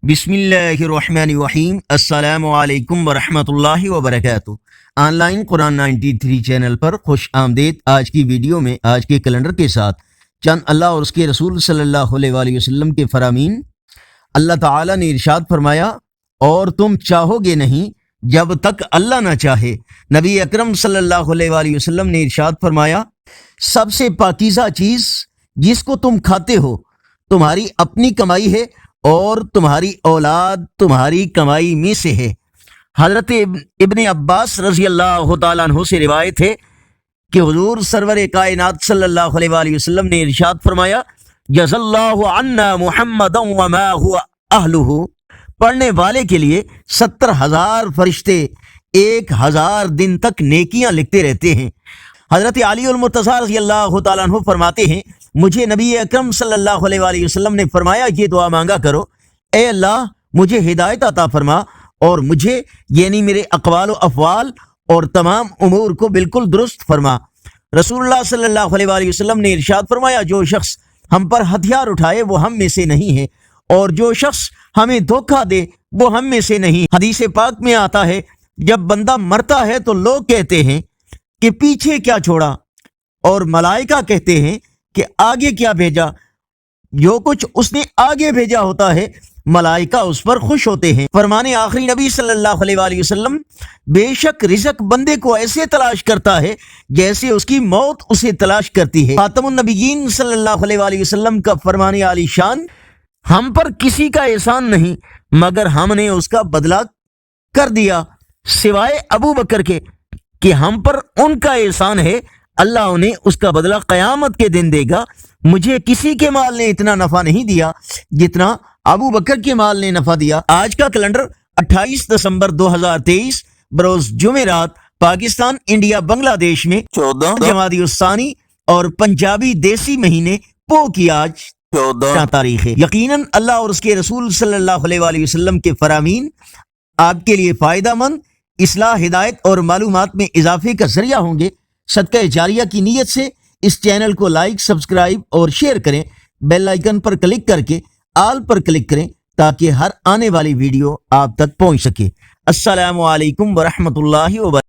بسم اللہ الرحمن الرحیم۔ السلام علیکم ورحمۃ اللہ وبرکاتہ۔ آن لائن قرآن 93 چینل پر خوش آمدید۔ آج کی ویڈیو میں آج کے کیلنڈر کے ساتھ چند اللہ اور اس کے رسول صلی اللہ علیہ وآلہ وسلم کے فرامین۔ اللہ تعالیٰ نے ارشاد فرمایا، اور تم چاہو گے نہیں جب تک اللہ نہ چاہے۔ نبی اکرم صلی اللہ علیہ وآلہ وسلم نے ارشاد فرمایا، سب سے پاکیزہ چیز جس کو تم کھاتے ہو تمہاری اپنی کمائی ہے، اور تمہاری اولاد تمہاری کمائی میں سے ہے۔ حضرت ابن عباس رضی اللہ تعالیٰ عنہ سے روایت ہے کہ حضور سرور کائنات صلی اللہ علیہ وآلہ وسلم نے ارشاد فرمایا، جز اللہ عنا محمدا وما هو اہلہ۔ پڑھنے والے کے لیے 70,000 فرشتے 1,000 دن تک نیکیاں لکھتے رہتے ہیں۔ حضرت علی المرتضیٰ رضی اللہ تعالیٰ عنہ فرماتے ہیں، مجھے نبی اکرم صلی اللہ علیہ وآلہ وسلم نے فرمایا، یہ دعا مانگا کرو، اے اللہ مجھے ہدایت عطا فرما اور مجھے یعنی میرے اقوال و افعال اور تمام امور کو بالکل درست فرما۔ رسول اللہ صلی اللہ علیہ وآلہ وسلم نے ارشاد فرمایا، جو شخص ہم پر ہتھیار اٹھائے وہ ہم میں سے نہیں ہے، اور جو شخص ہمیں دھوکہ دے وہ ہم میں سے نہیں۔ حدیث پاک میں آتا ہے، جب بندہ مرتا ہے تو لوگ کہتے ہیں کہ پیچھے کیا چھوڑا، اور ملائکہ کہتے ہیں کہ آگے کیا بھیجا۔ جو کچھ اس نے آگے بھیجا ہوتا ہے ملائکہ اس پر خوش ہوتے ہیں۔ فرمان آخری نبی صلی اللہ علیہ وآلہ وسلم، بے شک رزق بندے کو ایسے تلاش کرتا ہے جیسے اس کی موت اسے تلاش کرتی ہے۔ خاتم النبیین صلی اللہ علیہ وآلہ وسلم کا فرمان عالی شان، ہم پر کسی کا احسان نہیں مگر ہم نے اس کا بدلہ کر دیا، سوائے ابو بکر کے کہ ہم پر ان کا احسان ہے، اللہ انہیں اس کا بدلہ قیامت کے دن دے گا۔ مجھے کسی کے مال نے اتنا نفع نہیں دیا جتنا ابو بکر کے مال نے نفع دیا۔ آج کا کیلنڈر 28 دسمبر 2023 بروز جمعرات، پاکستان انڈیا بنگلہ دیش میں 14 جمادی الثانی اور پنجابی دیسی مہینے پو کی آج 14 تاریخ ہے۔ یقیناً اللہ اور اس کے رسول صلی اللہ علیہ وآلہ وسلم کے فرامین آپ کے لیے فائدہ مند، اصلاح، ہدایت اور معلومات میں اضافے کا ذریعہ ہوں گے۔ صدقہ جاریہ کی نیت سے اس چینل کو لائک، سبسکرائب اور شیئر کریں۔ بیل آئیکن پر کلک کر کے آل پر کلک کریں تاکہ ہر آنے والی ویڈیو آپ تک پہنچ سکے۔ السلام علیکم ورحمۃ اللہ وبرکاتہ۔